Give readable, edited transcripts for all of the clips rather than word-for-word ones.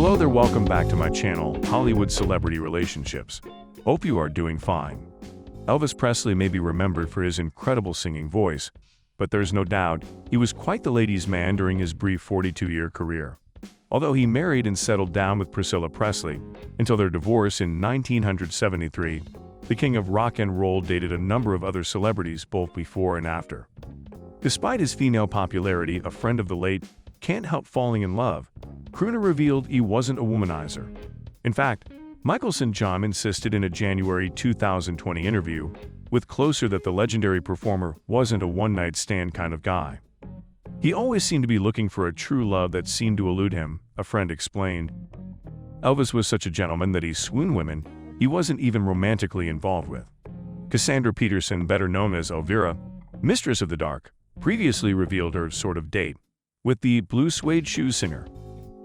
Hello there, welcome back to my channel, Hollywood Celebrity Relationships. Hope you are doing fine. Elvis Presley may be remembered for his incredible singing voice, but there's no doubt he was quite the ladies' man during his brief 42-year career. Although he married and settled down with Priscilla Presley until their divorce in 1973, the king of rock and roll dated a number of other celebrities both before and after. Despite his female popularity, a friend of the late can't help falling in love. Crooner revealed he wasn't a womanizer. In fact, Michael St. John insisted in a January 2020 interview with Closer that the legendary performer wasn't a one-night stand kind of guy. He always seemed to be looking for a true love that seemed to elude him, a friend explained. Elvis was such a gentleman that he swooned women he wasn't even romantically involved with. Cassandra Peterson, better known as Elvira, Mistress of the Dark, previously revealed her sort of date with the blue Suede Shoes singer.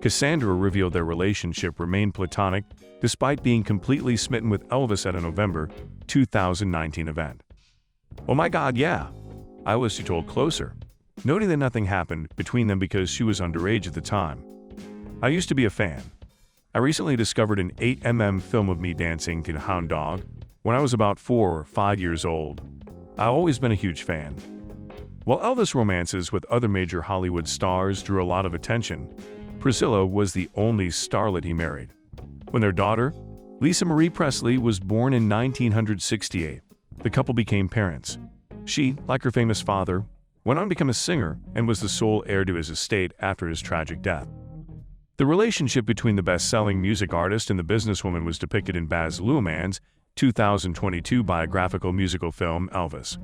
Cassandra revealed their relationship remained platonic despite being completely smitten with Elvis at a November 2019 event. "Oh my God, yeah, I was," she told Closer, noting that nothing happened between them because she was underage at the time. "I used to be a fan. I recently discovered an 8mm film of me dancing to Hound Dog when I was about 4 or 5 years old. I've always been a huge fan." While Elvis' romances with other major Hollywood stars drew a lot of attention, Priscilla was the only starlet he married. When their daughter, Lisa Marie Presley, was born in 1968, the couple became parents. She, like her famous father, went on to become a singer and was the sole heir to his estate after his tragic death. The relationship between the best-selling music artist and the businesswoman was depicted in Baz Luhrmann's 2022 biographical musical film Elvis.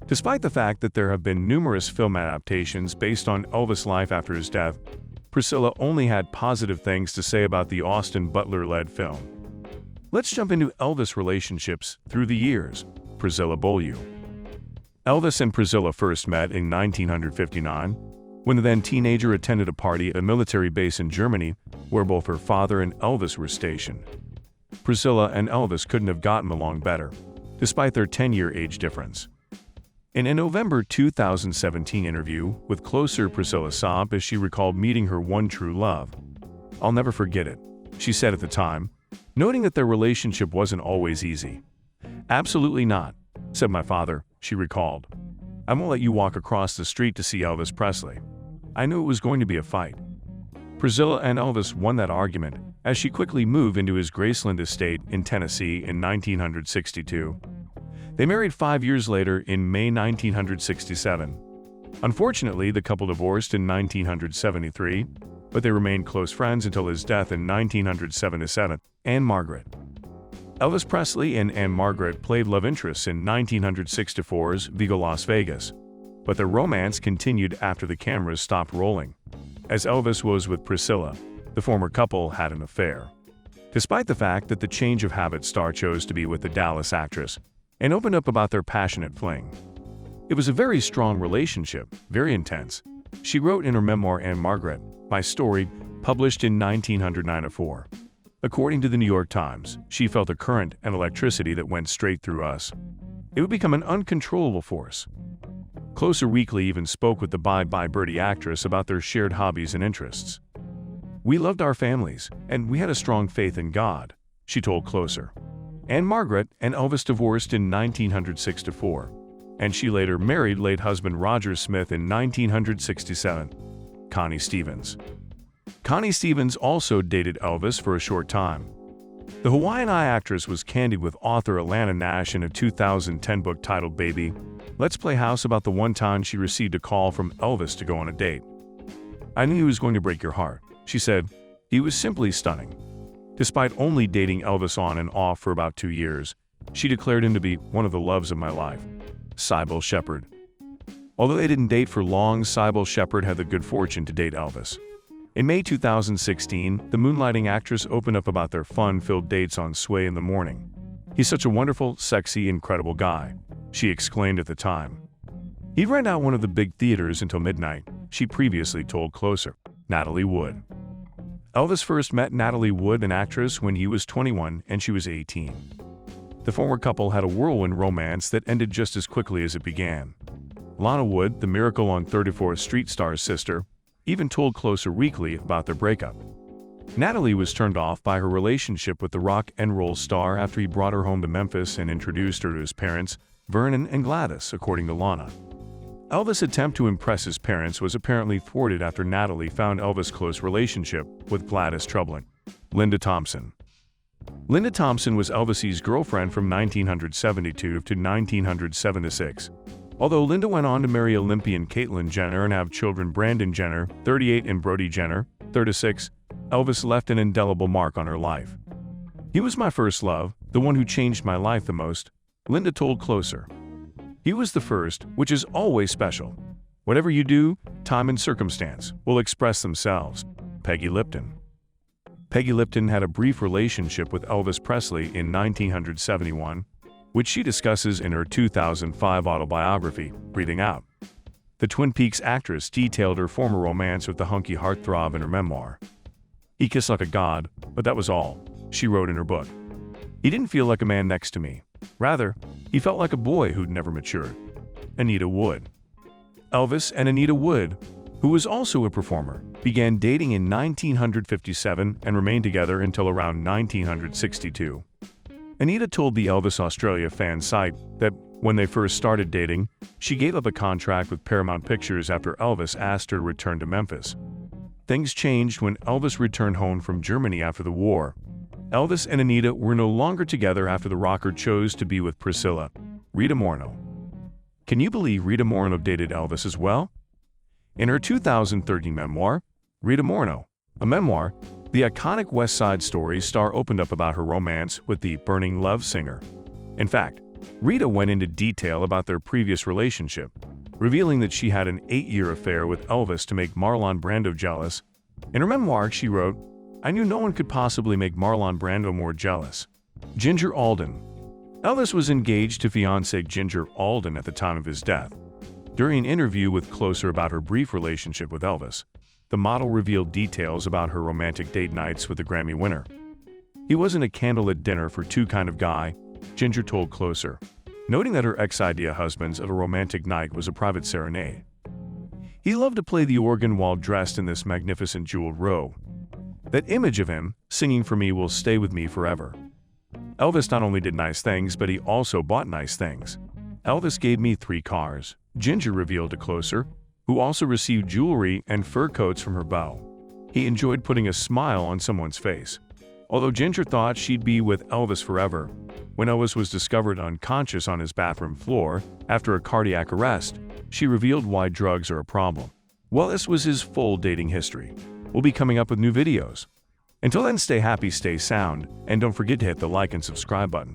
Despite the fact that there have been numerous film adaptations based on Elvis' life after his death, Priscilla only had positive things to say about the Austin Butler-led film. Let's jump into Elvis' relationships through the years. Priscilla Bowley. Elvis and Priscilla first met in 1959, when the then teenager attended a party at a military base in Germany where both her father and Elvis were stationed. Priscilla and Elvis couldn't have gotten along better, despite their 10-year age difference. In a November 2017 interview with Closer, Priscilla sobbed as she recalled meeting her one true love. "I'll never forget it," she said at the time, noting that their relationship wasn't always easy. "Absolutely not," said my father, she recalled. "I won't let you walk across the street to see Elvis Presley. I knew it was going to be a fight." Priscilla and Elvis won that argument as she quickly moved into his Graceland estate in Tennessee in 1962. They married 5 years later in May 1967. Unfortunately, the couple divorced in 1973, but they remained close friends until his death in 1977. Anne Margaret. Elvis Presley and Anne Margaret played love interests in 1964's Viva Las Vegas, but their romance continued after the cameras stopped rolling. As Elvis was with Priscilla, the former couple had an affair. Despite the fact that the change of habit star chose to be with the Dallas actress, and opened up about their passionate fling. "It was a very strong relationship, very intense," she wrote in her memoir Anne Margaret, My Story, published in 1994. According to the New York Times, she felt a current and electricity that went straight through us. It would become an uncontrollable force. Closer Weekly even spoke with the Bye Bye Birdie actress about their shared hobbies and interests. "We loved our families, and we had a strong faith in God," she told Closer. Anne Margaret and Elvis divorced in 1964, and she later married late husband Roger Smith in 1967. Connie Stevens. Connie Stevens also dated Elvis for a short time. The Hawaiian Eye actress was candid with author Alana Nash in a 2010 book titled Baby, Let's Play House about the one time she received a call from Elvis to go on a date. "I knew he was going to break your heart," she said. "He was simply stunning." Despite only dating Elvis on and off for about 2 years, she declared him to be one of the loves of my life. Sybil Shepherd. Although they didn't date for long, Sybil Shepherd had the good fortune to date Elvis. In May 2016, the moonlighting actress opened up about their fun-filled dates on Sway in the Morning. "He's such a wonderful, sexy, incredible guy," she exclaimed at the time. "He'd rent out one of the big theaters until midnight," she previously told Closer. Natalie Wood. Elvis first met Natalie Wood, an actress, when he was 21 and she was 18. The former couple had a whirlwind romance that ended just as quickly as it began. Lana Wood, the Miracle on 34th Street star's sister, even told Closer Weekly about their breakup. Natalie was turned off by her relationship with the rock and roll star after he brought her home to Memphis and introduced her to his parents, Vernon and Gladys, according to Lana. Elvis' attempt to impress his parents was apparently thwarted after Natalie found Elvis' close relationship with Gladys troubling. Linda Thompson. Linda Thompson was Elvis's girlfriend from 1972 to 1976. Although Linda went on to marry Olympian Caitlyn Jenner and have children Brandon Jenner, 38, and Brody Jenner, 36, Elvis left an indelible mark on her life. "He was my first love, the one who changed my life the most," Linda told Closer. "He was the first, which is always special. Whatever you do, time and circumstance will express themselves." Peggy Lipton. Peggy Lipton had a brief relationship with Elvis Presley in 1971, which she discusses in her 2005 autobiography, Breathing Out. The Twin Peaks actress detailed her former romance with the hunky heartthrob in her memoir. "He kissed like a god, but that was all," she wrote in her book. "He didn't feel like a man next to me. Rather, he felt like a boy who'd never matured." Anita Wood. Elvis and Anita Wood, who was also a performer, began dating in 1957 and remained together until around 1962. Anita told the Elvis Australia fan site that when they first started dating, she gave up a contract with Paramount Pictures after Elvis asked her to return to Memphis. Things changed when Elvis returned home from Germany after the war. Elvis and Anita were no longer together after the rocker chose to be with Priscilla, Rita Moron. Can you believe Rita Moron dated Elvis as well? In her 2013 memoir, Rita Moron, a memoir, the iconic West Side Story star opened up about her romance with the Burning Love singer. In fact, Rita went into detail about their previous relationship, revealing that she had an 8-year affair with Elvis to make Marlon Brando jealous. In her memoir, she wrote, "I knew no one could possibly make Marlon Brando more jealous." Ginger Alden. Elvis was engaged to fiancée Ginger Alden at the time of his death. During an interview with Closer about her brief relationship with Elvis, the model revealed details about her romantic date nights with the Grammy winner. "He wasn't a candlelit dinner for two kind of guy," Ginger told Closer, noting that her ex-idea husband's of a romantic night was a private serenade. "He loved to play the organ while dressed in this magnificent jeweled robe. That image of him singing for me will stay with me forever. Elvis not only did nice things, but he also bought nice things. Elvis gave me 3 cars," Ginger revealed to Closer, who also received jewelry and fur coats from her beau. "He enjoyed putting a smile on someone's face." Although Ginger thought she'd be with Elvis forever, when Elvis was discovered unconscious on his bathroom floor after a cardiac arrest, she revealed why drugs are a problem. Well, this was his full dating history. We'll be coming up with new videos. Until then, stay happy, stay sound, and don't forget to hit the like and subscribe button.